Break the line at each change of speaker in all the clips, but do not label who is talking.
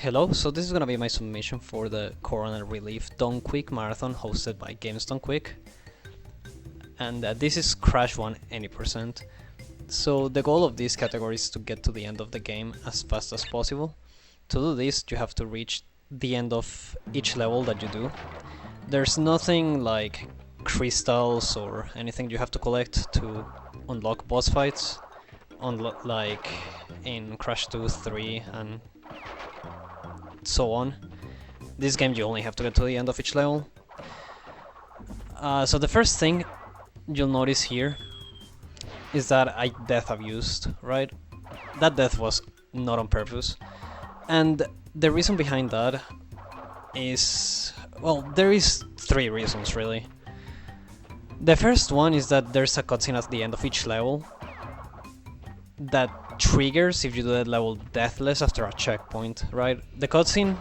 Hello, so this is gonna be my submission for the Corona Relief Done Quick Marathon hosted by Games Done Quick. And this is Crash 1 any percent. So the goal of this category is to get to the end of the game as fast as possible. To do this, you have to reach the end of each level that you do. There's nothing like crystals or anything you have to collect to unlock boss fights, like in Crash 2, 3, and so on. This game you only have to get to the end of each level. So the first thing you'll notice here is that I death abused, right? That death was not on purpose. And the reason behind that is, well, there is three reasons really. The first one is that there's a cutscene at the end of each level that triggers if you do that level deathless after a checkpoint, right? The cutscene,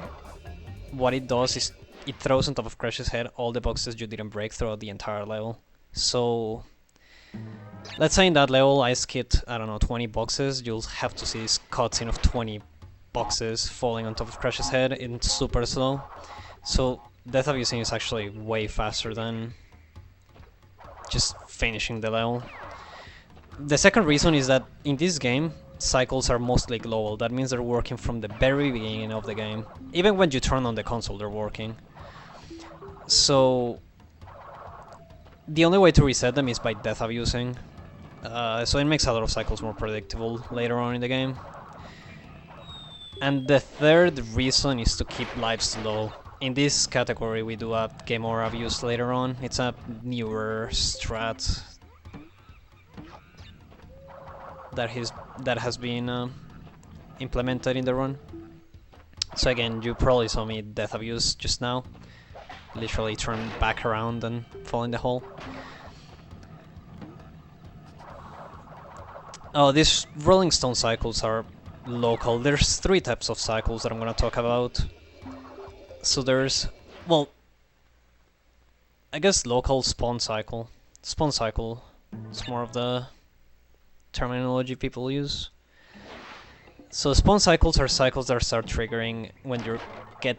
what it does is it throws on top of Crash's head all the boxes you didn't break throughout the entire level. So let's say in that level I skipped, I don't know, 20 boxes, you'll have to see this cutscene of 20 boxes falling on top of Crash's head in super slow. So death abusing is actually way faster than just finishing the level. The second reason is that in this game, cycles are mostly global. That means they're working from the very beginning of the game. Even when you turn on the console, they're working. So the only way to reset them is by death abusing. So it makes a lot of cycles more predictable later on in the game. And the third reason is to keep lives low. In this category, we do a game over abuse later on. It's a newer strat that has been implemented in the run. So again, you probably saw me death abuse just now. Literally turn back around and fall in the hole. Oh, these Rolling Stone cycles are local. There's three types of cycles that I'm gonna talk about. So there's, well, I guess local spawn cycle. Spawn cycle is more of the terminology people use. So spawn cycles are cycles that start triggering when you get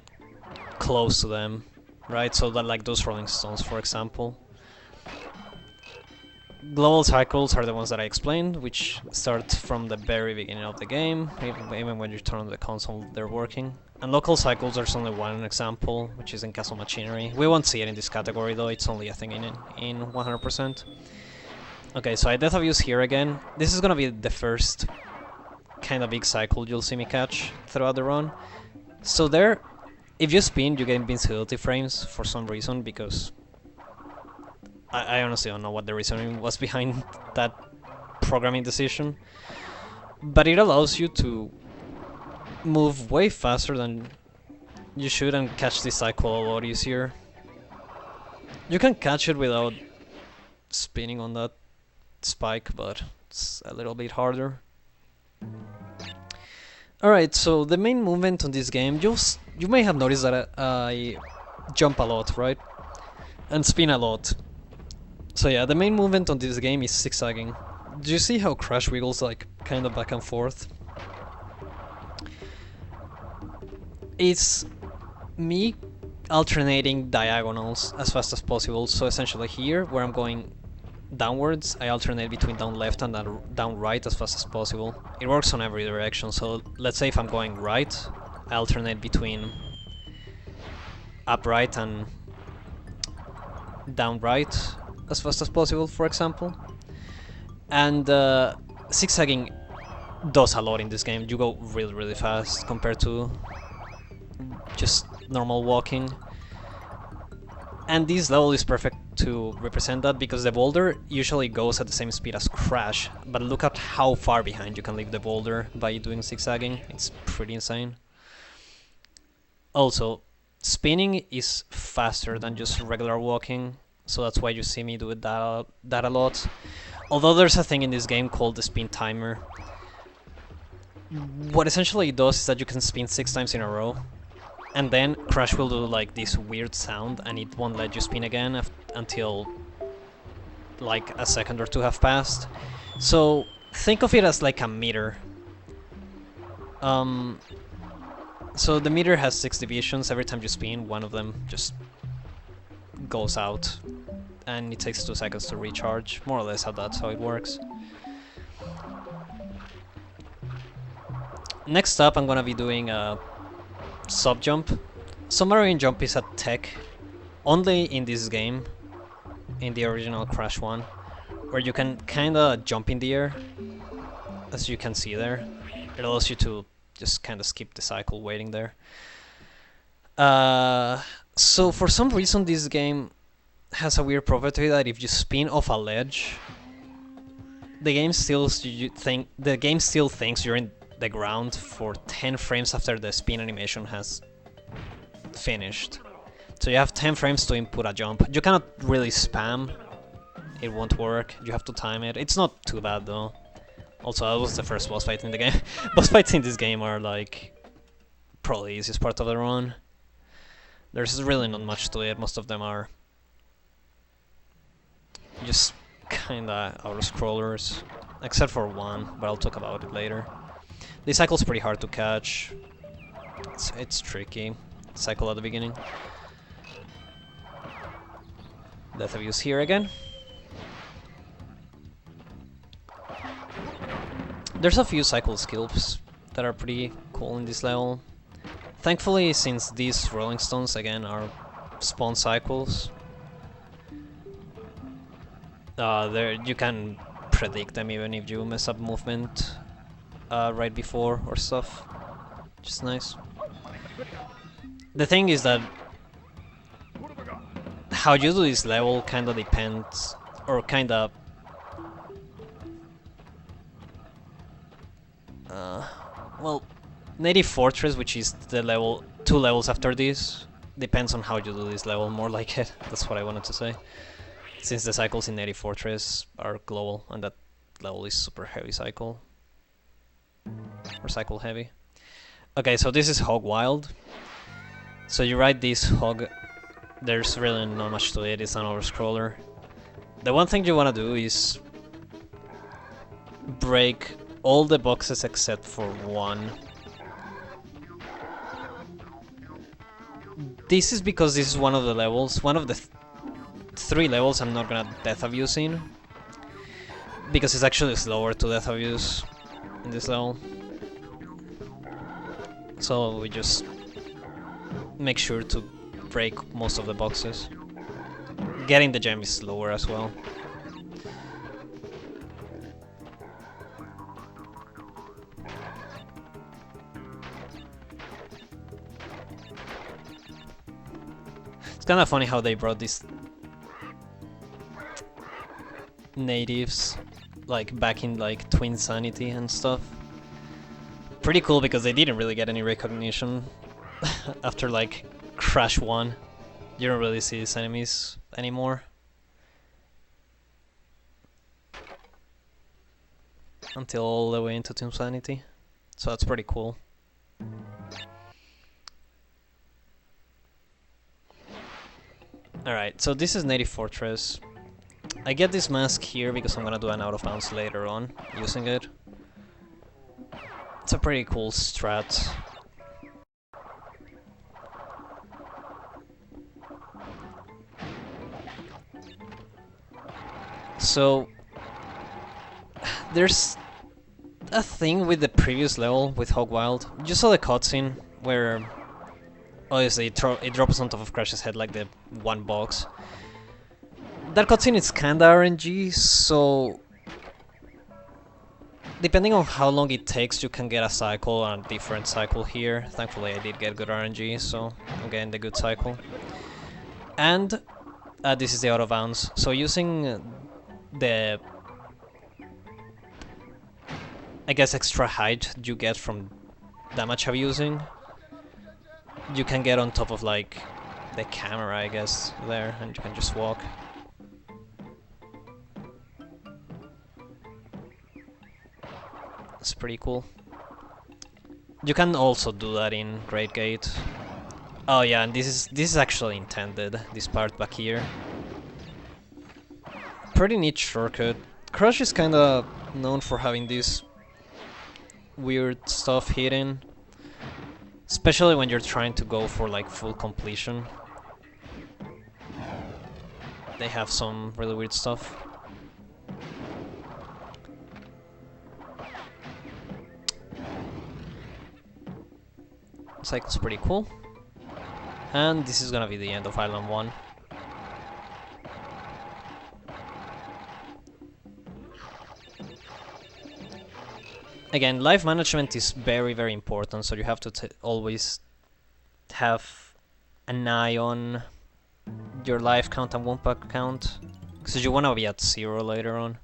close to them, right? So that, like those Rolling Stones, for example. Global cycles are the ones that I explained, which start from the very beginning of the game. Even when you turn on the console, they're working. And local cycles, there's only one example, which is in Castle Machinery. We won't see it in this category though, it's only a thing in 100%. Okay, so I death abuse here again. This is gonna be the first kind of big cycle you'll see me catch throughout the run. So there, if you spin, you get invincibility frames for some reason, because I honestly don't know what the reasoning was behind that programming decision. But it allows you to move way faster than you should and catch this cycle a lot easier. You can catch it without spinning on that spike, but it's a little bit harder. Alright, so the main movement on this game, you may have noticed that I jump a lot, right? And spin a lot. So yeah, the main movement on this game is zigzagging. Do you see how Crash wiggles like kind of back and forth? It's me alternating diagonals as fast as possible. So essentially here, where I'm going downwards, I alternate between down left and down right as fast as possible. It works on every direction, so let's say if I'm going right, I alternate between up right and down right as fast as possible, for example. And zigzagging does a lot in this game. You go really fast compared to just normal walking. And this level is perfect to represent that, because the boulder usually goes at the same speed as Crash, but look at how far behind you can leave the boulder by doing zigzagging. It's pretty insane. Also, spinning is faster than just regular walking, so that's why you see me do that a lot. Although there's a thing in this game called the spin timer. What essentially it does is that you can spin 6 times in a row, and then Crash will do like this weird sound and it won't let you spin again until like a second or two have passed. So think of it as like a meter. So the meter has 6 divisions. Every time you spin, one of them just goes out. And it takes 2 seconds to recharge. More or less that's how it works. Next up, I'm gonna be doing a sub jump. Submarine jump is a tech only in this game, in the original Crash one, where you can kinda jump in the air, as you can see there. It allows you to just kinda skip the cycle waiting there. So for some reason this game has a weird property that if you spin off a ledge, the game still thinks you're in the ground for 10 frames after the spin animation has finished. So you have 10 frames to input a jump. You cannot really spam, it won't work, you have to time it. It's not too bad though. Also, that was the first boss fight in the game. Boss fights in this game are like probably the easiest part of the run. There's really not much to it, most of them are just kinda auto-scrollers, except for one, but I'll talk about it later. This cycle's pretty hard to catch. It's tricky. Cycle at the beginning. Death Abuse here again. There's a few cycle skills that are pretty cool in this level. Thankfully, since these Rolling Stones again are spawn cycles, you can predict them even if you mess up movement right before or stuff, which is nice. The thing is that how you do this level kinda depends, or kinda well, Native Fortress, which is the level 2 levels after this, depends on how you do this level, more like it. That's what I wanted to say. Since the cycles in Native Fortress are global, and that level is super heavy cycle. Or cycle heavy. Okay, so this is Hog Wild. So you ride this hog, there's really not much to it, it's an auto-scroller. The one thing you wanna do is break all the boxes except for one. This is because this is one of the levels, one of the 3 levels I'm not gonna Death Abuse in, because it's actually slower to Death Abuse in this level. So we just make sure to break most of the boxes. Getting the gem is slower as well. It's kind of funny how they brought these natives like back in like Twinsanity and stuff. Pretty cool because they didn't really get any recognition after like Crash 1. You don't really see these enemies anymore. Until all the way into Twinsanity. So that's pretty cool. Alright, so this is Native Fortress. I get this mask here because I'm gonna do an out of bounds later on using it. It's a pretty cool strat. So there's a thing with the previous level with Hog Wild. You saw the cutscene where obviously it drops on top of Crash's head like the one box. That cutscene is kinda RNG, so depending on how long it takes, you can get a cycle and a different cycle here. Thankfully I did get good RNG, so I'm getting the good cycle. And this is the out of bounds. So using the, I guess, extra height you get from damage abusing, you can get on top of like the camera, I guess, there, and you can just walk. It's pretty cool. You can also do that in Great Gate. Oh yeah, and this is actually intended, this part back here. Pretty neat shortcut. Crash is kinda known for having this weird stuff hidden. especially when you're trying to go for like full completion. They have some really weird stuff. Cycle's pretty cool. And this is gonna be the end of Island 1. Again, life management is very, very important, so you have to always have an eye on your life count and one pack count, because you want to be at 0 later on.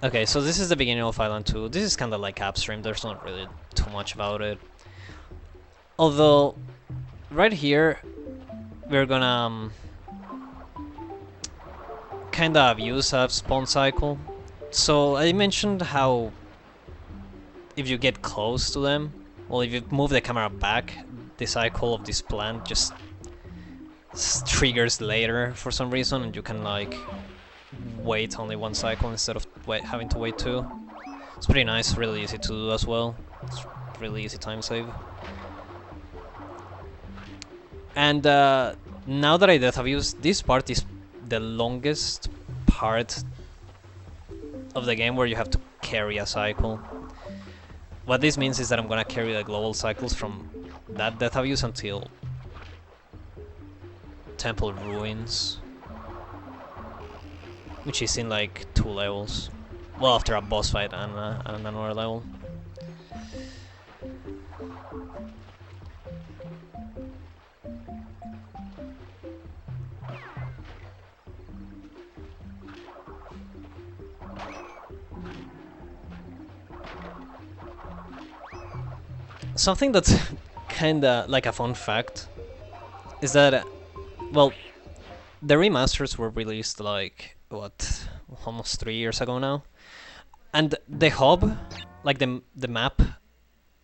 Okay, so this is the beginning of Island 2. This is kind of like upstream, there's not really too much about it. Although, right here, we're gonna kind of abuse a spawn cycle. So I mentioned how if you get close to them, well, if you move the camera back, the cycle of this plant just triggers later for some reason, and you can like wait only one cycle instead of having to wait 2. It's pretty nice, really easy to do as well. It's really easy time save. And now that I death abuse, this part is the longest part of the game where you have to carry a cycle. What this means is that I'm gonna carry the global cycles from that death abuse until Temple Ruins, which is in like 2 levels. Well, after a boss fight and another level. Something that's kinda like a fun fact is that, well, the remasters were released like, what, almost 3 years ago now? And the hub, like the map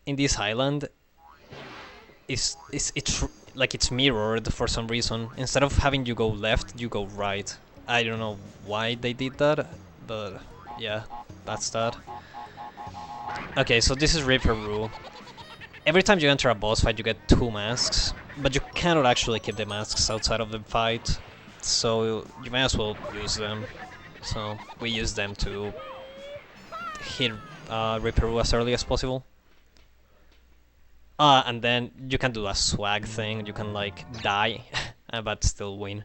in this island, it's like it's mirrored for some reason. Instead of having you go left, you go right. I don't know why they did that, but yeah, that's that. Okay, so this is Reaper Rue. Every time you enter a boss fight, you get 2 masks, but you cannot actually keep the masks outside of the fight, so you may as well use them. So we use them to hit Reaper Rue as early as possible. And then you can do a swag thing, you can like die, but still win.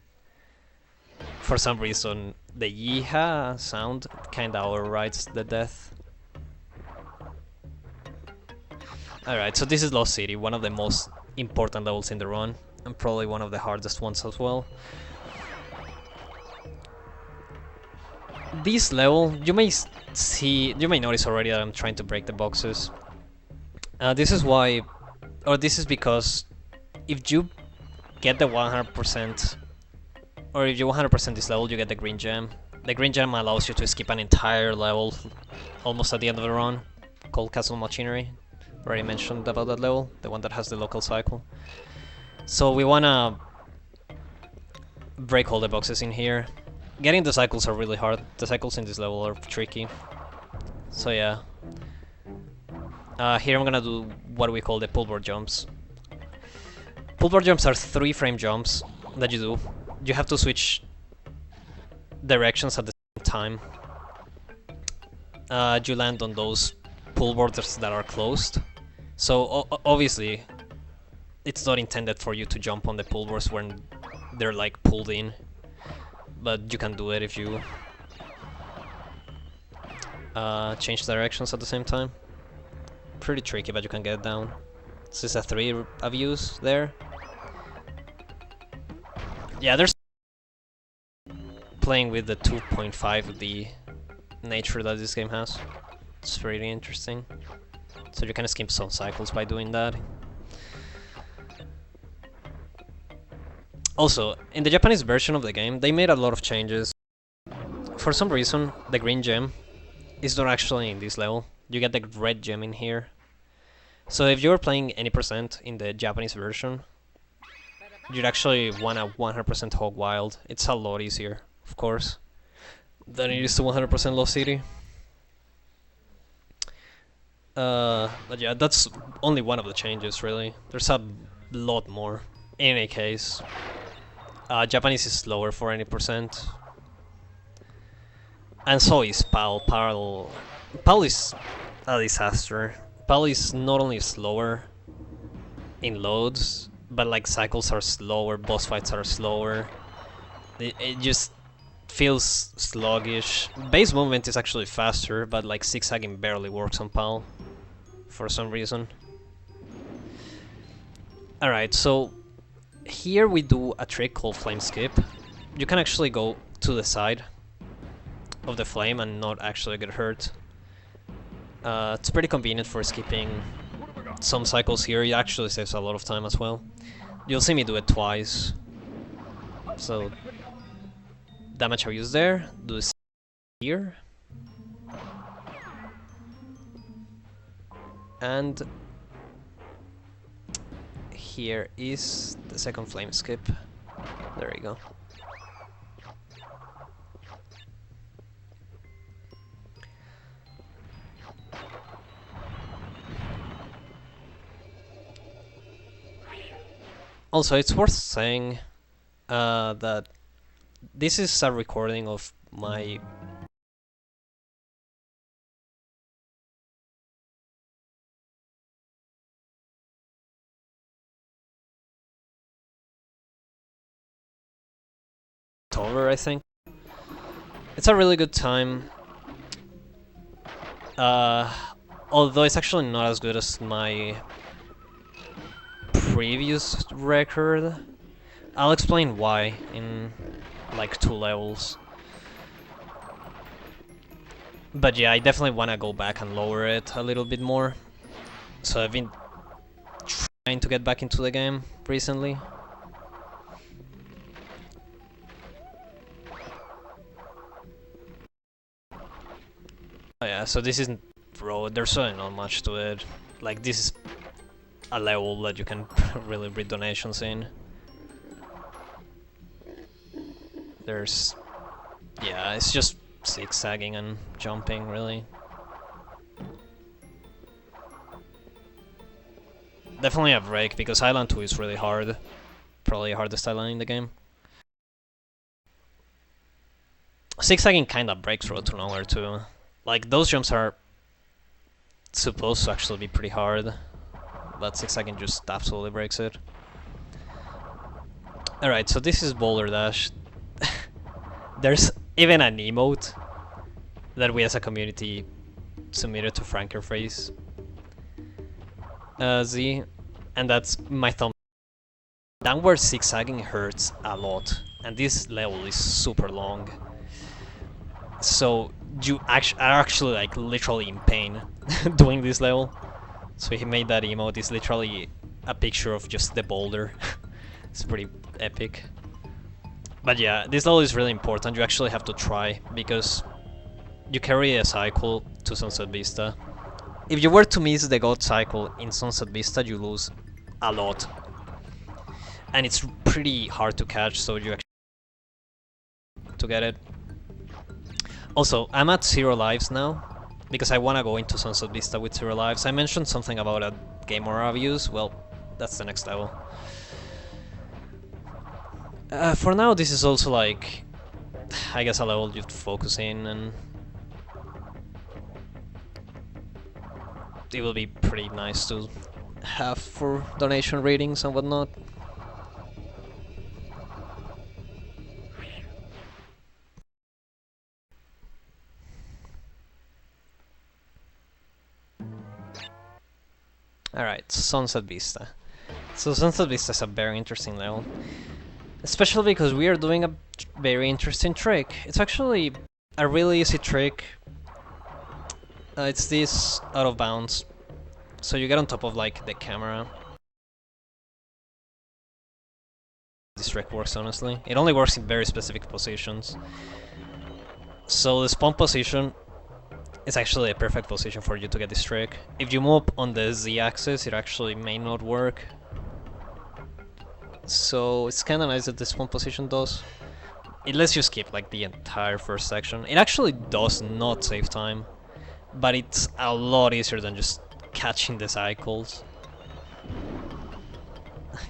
For some reason, the yeehaw sound kinda overrides the death. Alright, so this is Lost City, one of the most important levels in the run, and probably one of the hardest ones as well. This level, you may notice already that I'm trying to break the boxes. This is why, or this is because if you get the 100%, or if you 100% this level, you get the green gem. The green gem allows you to skip an entire level almost at the end of the run, called Castle Machinery. Already mentioned about that level, the one that has the local cycle. So we wanna break all the boxes in here. Getting the cycles are really hard. The cycles in this level are tricky. So yeah. Here I'm gonna do what we call the pullboard jumps. Pullboard jumps are 3-frame jumps that you do. You have to switch directions at the same time. You land on those pullboards that are closed. So obviously, it's not intended for you to jump on the pullboards when they're like pulled in, but you can do it if you change directions at the same time. Pretty tricky, but you can get down. This is a 3 abuse there. Yeah, there's playing with the 2.5D nature that this game has. It's pretty interesting. So you can skip some cycles by doing that. Also, in the Japanese version of the game, they made a lot of changes. For some reason, the green gem is not actually in this level. You get the red gem in here. So if you're playing any percent in the Japanese version, you'd actually want a 100% Hog Wild. It's a lot easier, of course, than it is to 100% Lost City. But yeah, that's only one of the changes, really. There's a lot more. In any case, Japanese is slower for any percent. And so is PAL. PAL is a disaster. PAL is not only slower in loads, but like cycles are slower, boss fights are slower. It just feels sluggish. Base movement is actually faster, but like zigzagging barely works on PAL for some reason. Alright, so here we do a trick called flame skip. You can actually go to the side of the flame and not actually get hurt. It's pretty convenient for skipping some cycles here. It actually saves a lot of time as well. You'll see me do it twice. So damage I use there, do this here. And here is the second flame skip. There you go. Also, it's worth saying that this is a recording of my over, I think. It's a really good time. Although it's actually not as good as my previous record. I'll explain why in like 2 levels. But yeah, I definitely want to go back and lower it a little bit more. So I've been trying to get back into the game recently. Oh yeah, so this isn't road, there's really not much to it. Like, this is a level that you can really read donations in. There's... yeah, it's just zigzagging and jumping, really. Definitely a break, because Island 2 is really hard. Probably the hardest island in the game. Zigzagging kinda breaks Road to Nowhere too. Like, those jumps are supposed to actually be pretty hard, but zigzagging just absolutely breaks it. Alright, so this is Boulder Dash. There's even an emote that we as a community submitted to Frankerface Z, and that's my thumb. Downward zigzagging hurts a lot, and this level is super long. So you are actually like literally in pain doing this level. So he made that emote. It's literally a picture of just the boulder. It's pretty epic. But yeah, this level is really important. You actually have to try, because you carry a cycle to Sunset Vista. If you were to miss the God cycle in Sunset Vista, you lose a lot. And it's pretty hard to catch, so you actually to get it. Also, I'm at 0 lives now, because I want to go into Sunset Vista with 0 lives. I mentioned something about a Game Aura views. Well, that's the next level. For now, this is also like, I guess, a level you have to focus in, and it will be pretty nice to have for donation ratings and whatnot. Alright, Sunset Vista. So Sunset Vista is a very interesting level. Especially because we are doing a very interesting trick. It's actually a really easy trick. It's this out of bounds. So you get on top of like the camera. This trick works, honestly. It only works in very specific positions. So the spawn position is actually a perfect position for you to get this trick. If you move on the Z-axis, it actually may not work. So it's kinda nice that the spawn position does. It lets you skip like the entire first section. It actually does not save time, but it's a lot easier than just catching the cycles.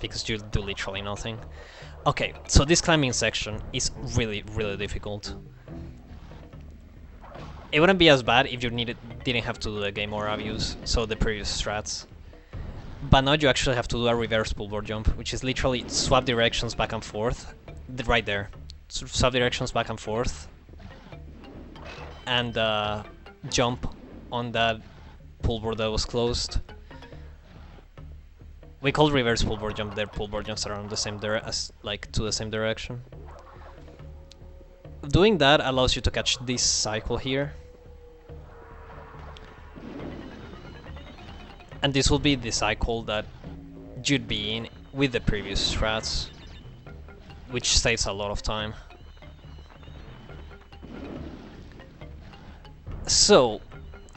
Because you do literally nothing. Okay, so this climbing section is really, really difficult. It wouldn't be as bad if you didn't have to do the game or abuse, so the previous strats. But now you actually have to do a reverse pullboard jump, which is literally swap directions back and forth. Right there. Swap directions back and forth. And jump on that pullboard that was closed. We call reverse pullboard jump. Their pullboard jumps are on the same to the same direction. Doing that allows you to catch this cycle here. And this will be the cycle that you'd be in with the previous strats, which saves a lot of time. So,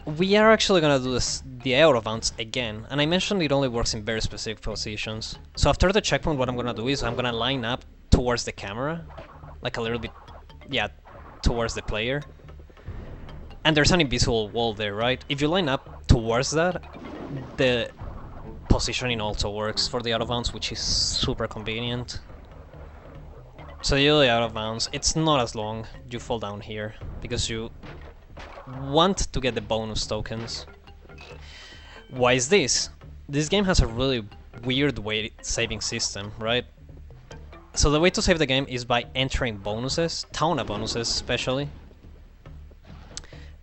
we are actually gonna do the out of bounds again, and I mentioned it only works in very specific positions. So after the checkpoint, what I'm gonna do is I'm gonna line up towards the camera, like a little bit, yeah, towards the player. And there's an invisible wall there, right? If you line up towards that, the positioning also works for the out of bounds, which is super convenient. So you do the out of bounds, it's not as long, you fall down here, because you want to get the bonus tokens. Why is this? This game has a really weird saving system, right? So the way to save the game is by entering bonuses, Tauna bonuses especially,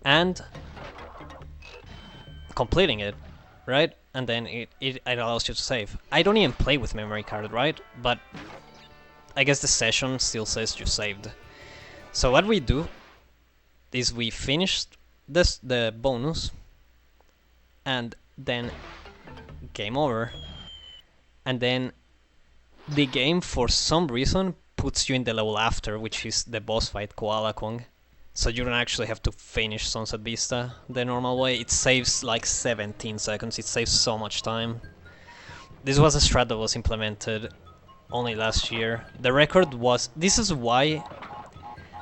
and completing it, right? And then it allows you to save. I don't even play with memory card, right? But I guess the session still says you saved. So what we do is we finished the bonus, and then game over, and then the game for some reason puts you in the level after, which is the boss fight Koala Kong. So you don't actually have to finish Sunset Vista the normal way. It saves like 17 seconds, it saves so much time. This was a strat that was implemented only last year. The record was... This is why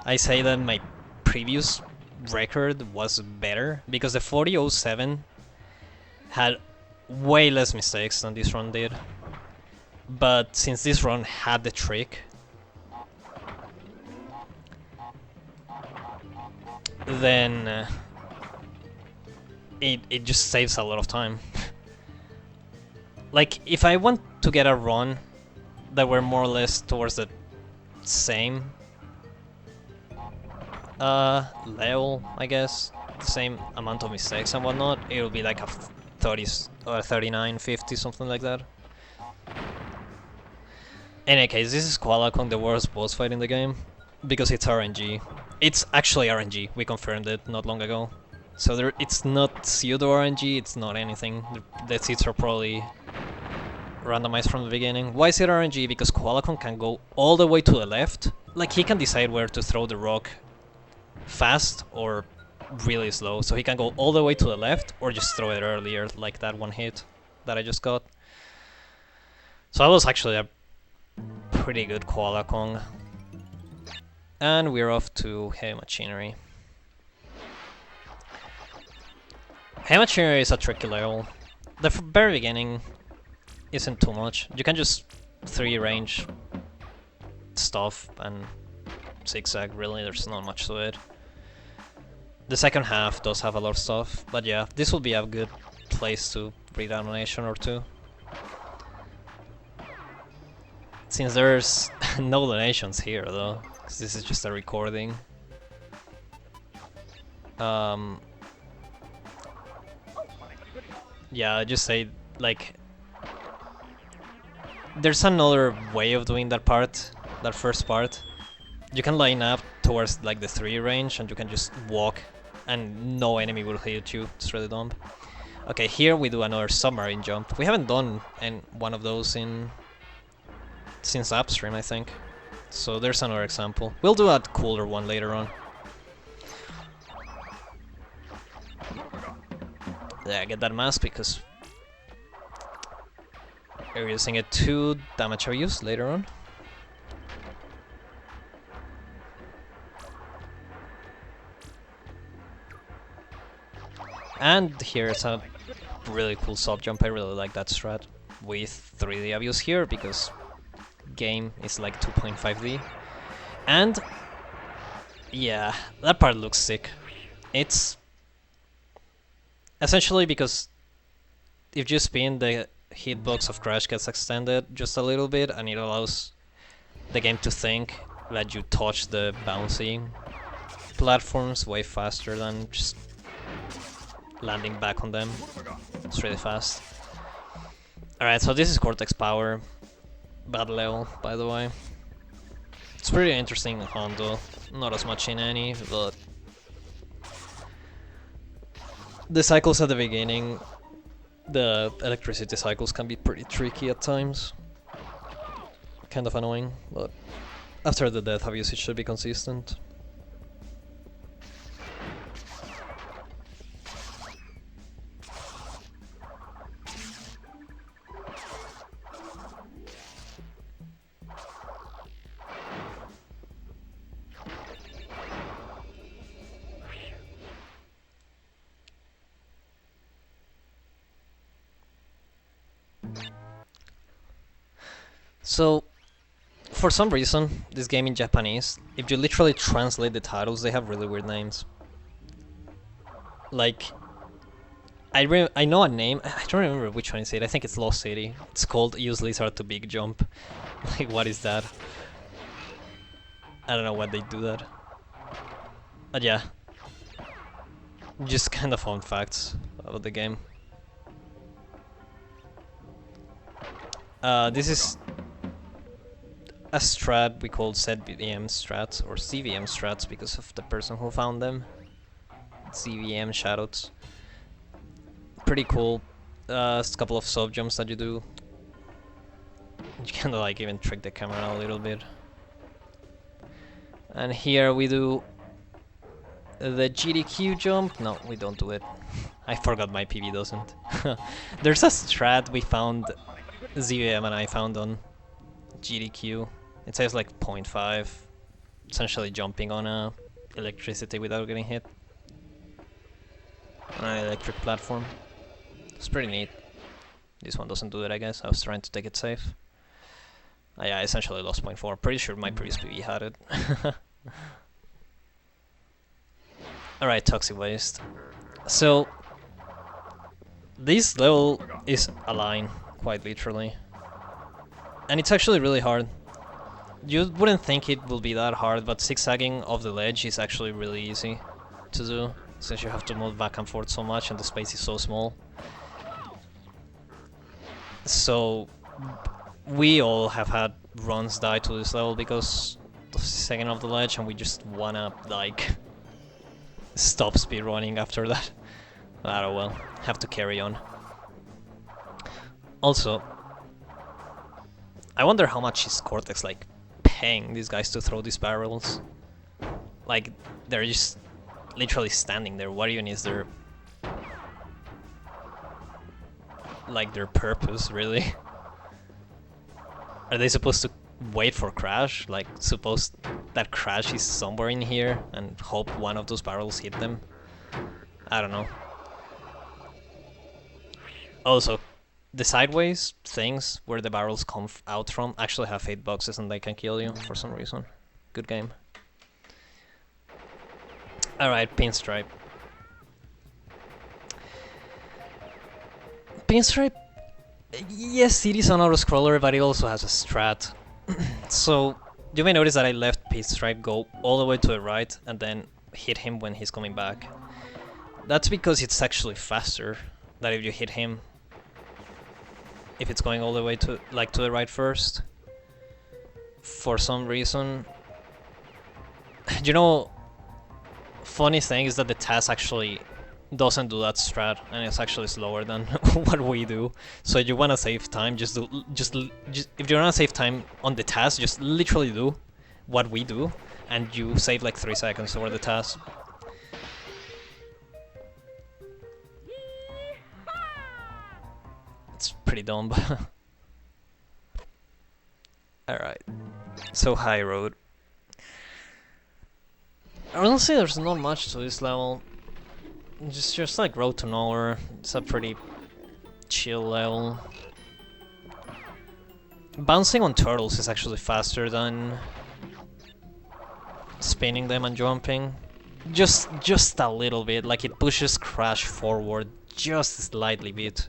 I say that my previous record was better, because the 4007 had way less mistakes than this run did. But since this run had the trick, then it just saves a lot of time. Like, if I want to get a run that were more or less towards the same level, I guess, the same amount of mistakes and whatnot, it will be like a 30 or 39, 50, something like that. In any case, this is Koala Kong, the worst boss fight in the game, because it's RNG. It's actually RNG, we confirmed it not long ago. So it's not pseudo RNG, it's not anything. The seeds are probably randomized from the beginning. Why is it RNG? Because Koala Kong can go all the way to the left. Like, he can decide where to throw the rock fast or really slow. So he can go all the way to the left or just throw it earlier, like that one hit that I just got. So that was actually a pretty good Koala Kong. And we're off to Heavy Machinery. Heavy Machinery is a tricky level. The very beginning isn't too much. You can just 3-range stuff and zigzag, really, there's not much to it. The second half does have a lot of stuff, but yeah, this will be a good place to read a donation or two. Since there's no donations here though, because this is just a recording. Yeah, I just say, like, there's another way of doing that part, that first part. You can line up towards like the 3 range and you can just walk and no enemy will hit you. It's really dumb. Okay, here we do another submarine jump. We haven't done one of those since Upstream, I think. So there's another example. We'll do a cooler one later on. Yeah, get that mask because we're using it to damage our use later on. And here's a really cool sub jump. I really like that strat with 3D abuse here because game is like 2.5D. And yeah, that part looks sick. It's essentially because if you spin, the hitbox of Crash gets extended just a little bit, and it allows the game to think that you touch the bouncy platforms way faster than just landing back on them. It's really fast. Alright, so this is Cortex Power. Bad level, by the way. It's pretty interesting in Hondo. Not as much in any, but the cycles at the beginning, the electricity cycles can be pretty tricky at times. Kind of annoying, but after the death abuse it should be consistent. So, for some reason, this game in Japanese, if you literally translate the titles, they have really weird names. Like, I know a name, I don't remember which one is it, I think it's Lost City. It's called Use Lizard to Big Jump. Like, what is that? I don't know why they do that. But yeah. Just kind of fun facts about the game. This is a strat we call ZVM strats, or CVM strats because of the person who found them. CVM shoutouts. Pretty cool. A couple of sub jumps that you do. You kind of like even trick the camera a little bit. And here we do the GDQ jump. No, we don't do it. I forgot my PV doesn't. There's a strat we found, ZVM and I found on GDQ. It says like 0.5, essentially jumping on a electricity without getting hit on an electric platform. It's pretty neat. This one doesn't do it, I guess. I was trying to take it safe. Yeah, I essentially lost 0.4. Pretty sure my previous PV had it. Alright, Toxic Waste. So, this level is a line, quite literally. And it's actually really hard. You wouldn't think it will be that hard, but zigzagging off the ledge is actually really easy to do, since you have to move back and forth so much and the space is so small. So, we all have had runs die to this level because of zigzagging off the ledge, and we just wanna, like, stop speedrunning after that. Oh well, have to carry on. Also, I wonder how much is Cortex like paying these guys to throw these barrels. Like, they're just literally standing there. What even is their like their purpose, really? Are they supposed to wait for Crash? Like, suppose that Crash is somewhere in here and hope one of those barrels hit them? I don't know. Also, the sideways things where the barrels come out from actually have hitboxes and they can kill you for some reason. Good game. Alright, Pinstripe. Pinstripe, yes, it is an auto-scroller, but it also has a strat. So, you may notice that I left Pinstripe go all the way to the right and then hit him when he's coming back. That's because it's actually faster than if you hit him if it's going all the way to, like, to the right first. For some reason. You know, funny thing is that the task actually doesn't do that strat, and it's actually slower than what we do. So if you wanna save time, just if you wanna save time on the task, just literally do what we do, and you save like 3 seconds over the task. It's pretty dumb, but alright. So High Road. Honestly, there's not much to this level. Just like Road to Nowhere. It's a pretty chill level. Bouncing on turtles is actually faster than spinning them and jumping. Just a little bit, like it pushes Crash forward just slightly bit.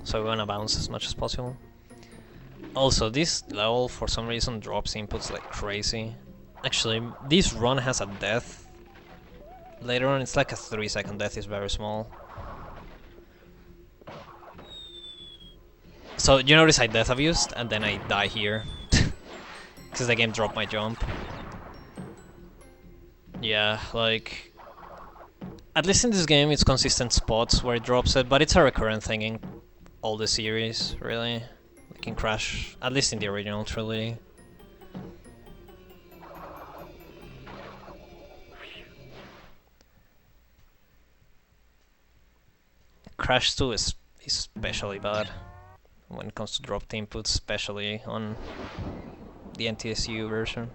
So we wanna bounce as much as possible. Also, this level for some reason drops inputs like crazy. Actually, this run has a death. Later on, it's like a 3-second death, is very small. So you notice I death abused, and then I die here. Because the game dropped my jump. Yeah, like... At least in this game it's consistent spots where it drops it, but it's a recurrent thing in all the series, really. Like in Crash, at least in the original trilogy. Crash 2 is especially bad when it comes to dropped inputs, especially on the NTSU version.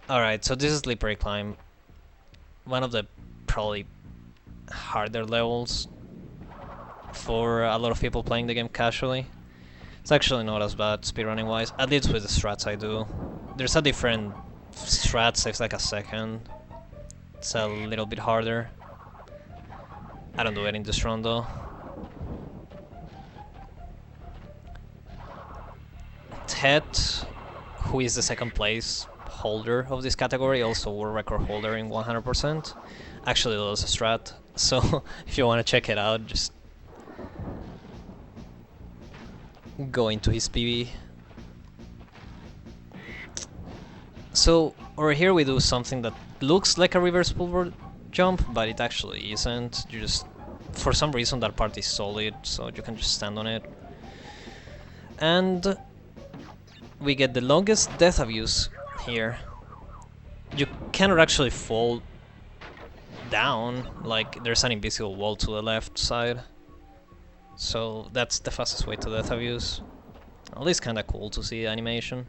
Alright, so this is Slippery Climb. One of the probably harder levels for a lot of people playing the game casually. It's actually not as bad speedrunning wise, at least with the strats I do. There's a different strat, saves like a second. It's a little bit harder. I don't do it in this run though. Ted, who is the second place holder of this category, also world record holder in 100%, actually does a strat. So if you want to check it out, just go into his PV. So over here we do something that looks like a reverse forward jump, but it actually isn't. You just, for some reason that part is solid, so you can just stand on it. And we get the longest death abuse here. You cannot actually fall down, like there's an invisible wall to the left side. So that's the fastest way to death abuse. At least kinda cool to see animation.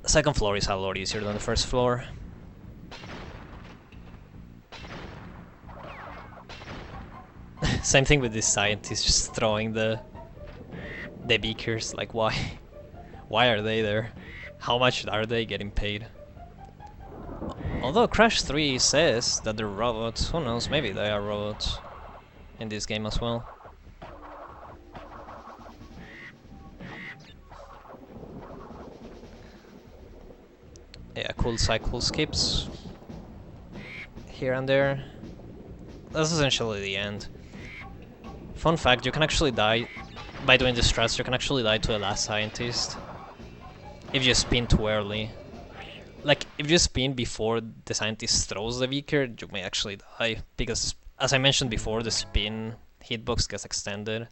The second floor is a lot easier than the first floor. Same thing with this scientist just throwing the beakers, like why? Why are they there? How much are they getting paid? Although Crash 3 says that they're robots, who knows, maybe they are robots in this game as well. Yeah, cool cycle skips here and there. That's essentially the end. Fun fact, you can actually die by doing the strats, you can actually die to the last scientist if you spin too early. Like, if you spin before the scientist throws the beaker, you may actually die, because, as I mentioned before, the spin hitbox gets extended,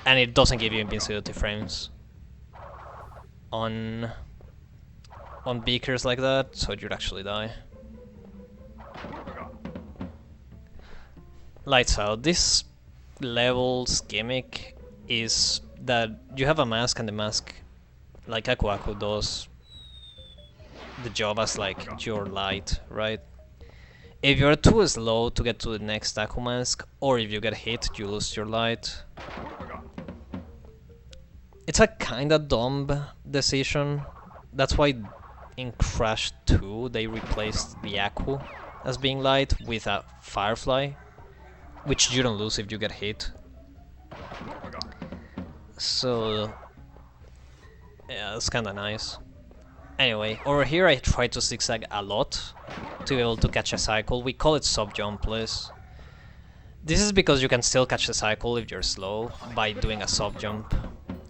and it doesn't give you invincibility frames on beakers like that, so you'd actually die. Lights Out. This level's gimmick is that you have a mask, and the mask, like Aku Aku, does the job as like your light, right? If you're too slow to get to the next Aku mask, or if you get hit, you lose your light. It's a kinda dumb decision. That's why in Crash 2 they replaced the Aku as being light with a Firefly, which you don't lose if you get hit. So yeah, that's kinda nice. Anyway, over here I try to zigzag a lot to be able to catch a cycle. We call it sub-jumpless. This is because you can still catch the cycle if you're slow by doing a sub-jump,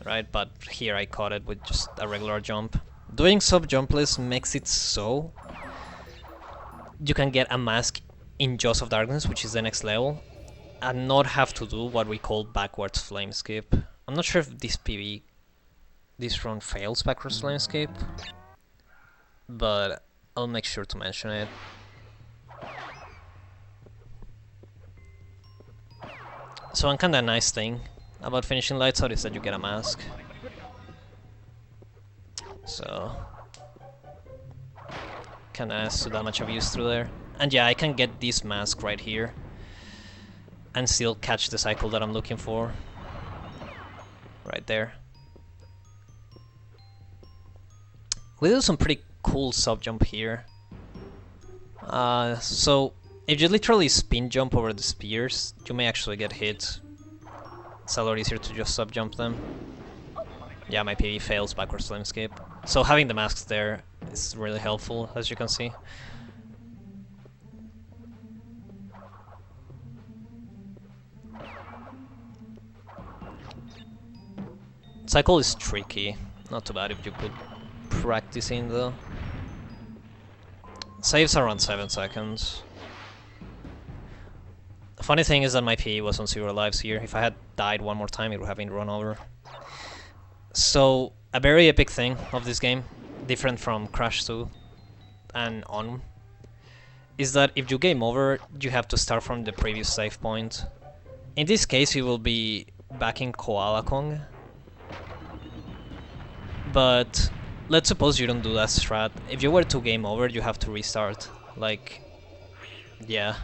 right? But here I caught it with just a regular jump. Doing sub-jumpless makes it so you can get a mask in Jaws of Darkness, which is the next level, and not have to do what we call backwards flame skip. I'm not sure if this run fails backwards flame skip, but I'll make sure to mention it. So one kinda nice thing about finishing Lights Out is that you get a mask. So kinda so that much abuse through there. And yeah, I can get this mask right here and still catch the cycle that I'm looking for. Right there. We do some pretty cool sub jump here. So if you literally spin jump over the spears, you may actually get hit. It's a lot easier to just sub jump them. Yeah, my PV fails backwards limescape. So having the masks there is really helpful, as you can see. Cycle is tricky, not too bad if you put practice in though. Saves around 7 seconds. The funny thing is that my PE was on 0 lives here. If I had died one more time, it would have been run over. So, a very epic thing of this game, different from Crash 2 and on, is that if you game over, you have to start from the previous save point. In this case, you will be back in Koala Kong. But let's suppose you don't do that strat. If you were to game over, you have to restart. Like, yeah.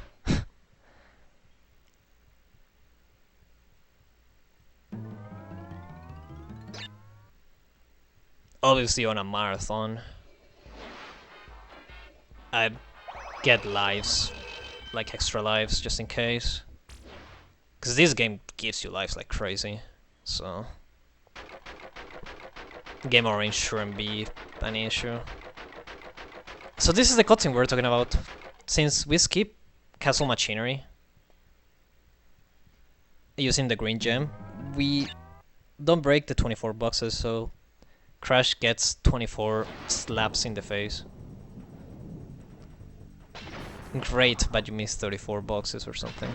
Obviously on a marathon, I'd get lives, like extra lives, just in case. Because this game gives you lives like crazy, so... Game orange shouldn't be an issue. So this is the cutscene we're talking about. Since we skip Castle Machinery using the green gem, we don't break the 24 boxes, so Crash gets 24 slaps in the face. Great, but you missed 34 boxes or something.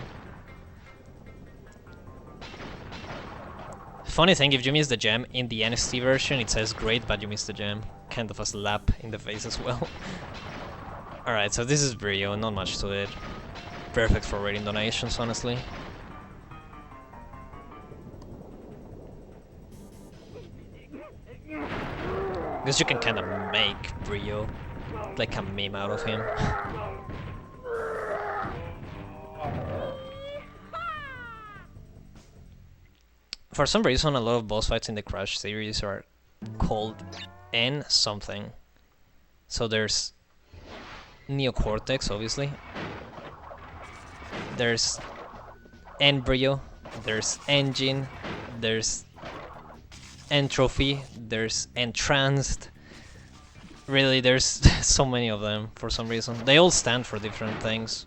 Funny thing, if you miss the gem, in the NST version it says great, but you missed the gem. Kind of a slap in the face as well. Alright, so this is Brio, not much to it. Perfect for rating donations, honestly. Because you can kind of make Brio like a meme out of him. For some reason, a lot of boss fights in the Crash series are called N something. So there's Neocortex, obviously. There's Embryo, there's Engine, there's Entropy, there's Entranced. Really, there's so many of them for some reason. They all stand for different things.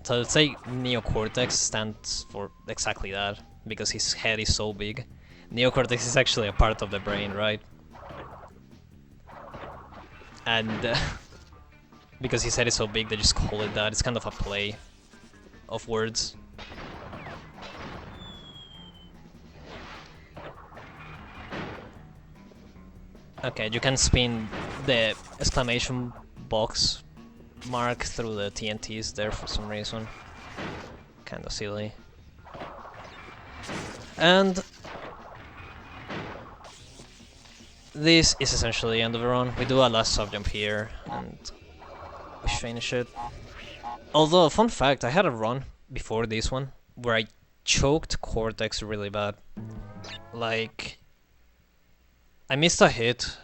So let's say Neocortex stands for exactly that, because his head is so big. Neocortex is actually a part of the brain, right? And because his head is so big, they just call it that. It's kind of a play of words. Okay, you can spin the exclamation box mark through the TNTs there for some reason. Kinda silly. And this is essentially the end of the run. We do a last sub jump here and we finish it. Although, fun fact, I had a run before this one where I choked Cortex really bad. Like, I missed a hit.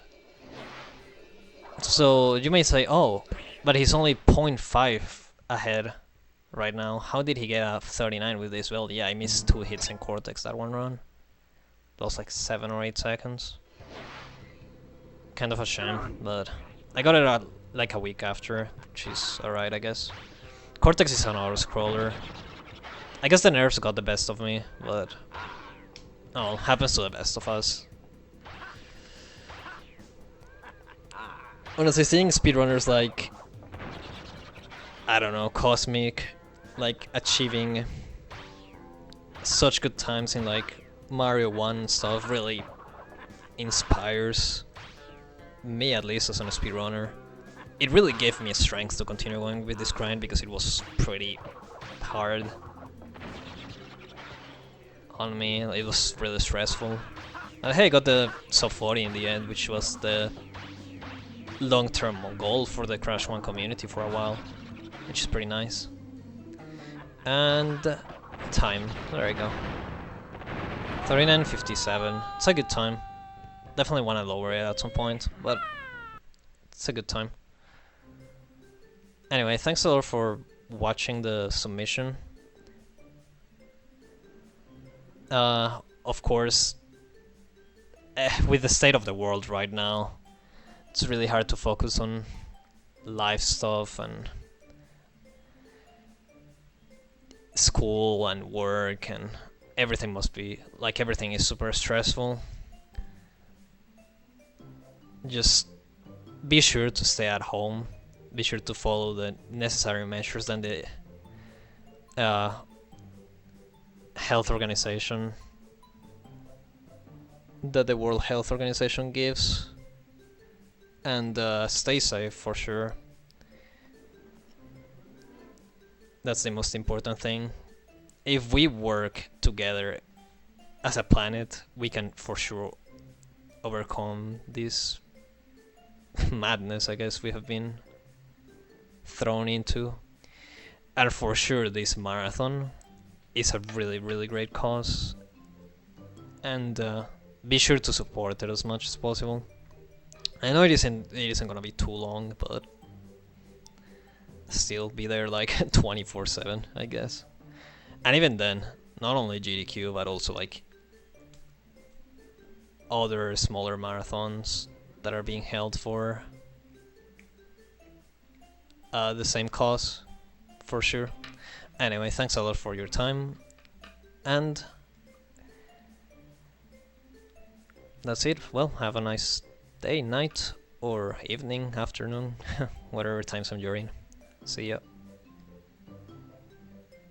So you may say, oh, but he's only 0.5 ahead right now. How did he get a 39 with this? Well, yeah, I missed 2 hits in Cortex that one run. Lost like 7 or 8 seconds. Kind of a shame, but I got it like a week after, which is alright, I guess. Cortex is an auto-scroller. I guess the nerfs got the best of me, but... oh, happens to the best of us. Honestly, seeing speedrunners like... I don't know, Cosmic, like, achieving such good times in, like, Mario 1 and stuff really inspires me, at least, as a speedrunner. It really gave me strength to continue going with this grind because it was pretty hard. on me. It was really stressful. And hey, I got the sub 40 in the end, which was the long-term goal for the Crash 1 community for a while, which is pretty nice. And time, there we go. 39:57. It's a good time. Definitely want to lower it at some point, but it's a good time. Anyway, thanks a lot for watching the submission. Of course, with the state of the world right now, it's really hard to focus on life stuff and school and work, and everything must be like everything is super stressful. Just be sure to stay at home. Be sure to follow the necessary measures that the health organization, that the World Health Organization gives, and stay safe for sure. That's the most important thing. If we work together as a planet, we can for sure overcome this madness, I guess, we have been thrown into. And for sure this marathon is a really, really great cause, and be sure to support it as much as possible. I know it isn't gonna be too long, but still be there like 24/7, I guess. And even then, not only GDQ but also like other smaller marathons that are being held for the same cause, for sure. Anyway, thanks a lot for your time, and that's it. Well, have a nice day, night, or evening, afternoon, whatever time zone you're in. See ya.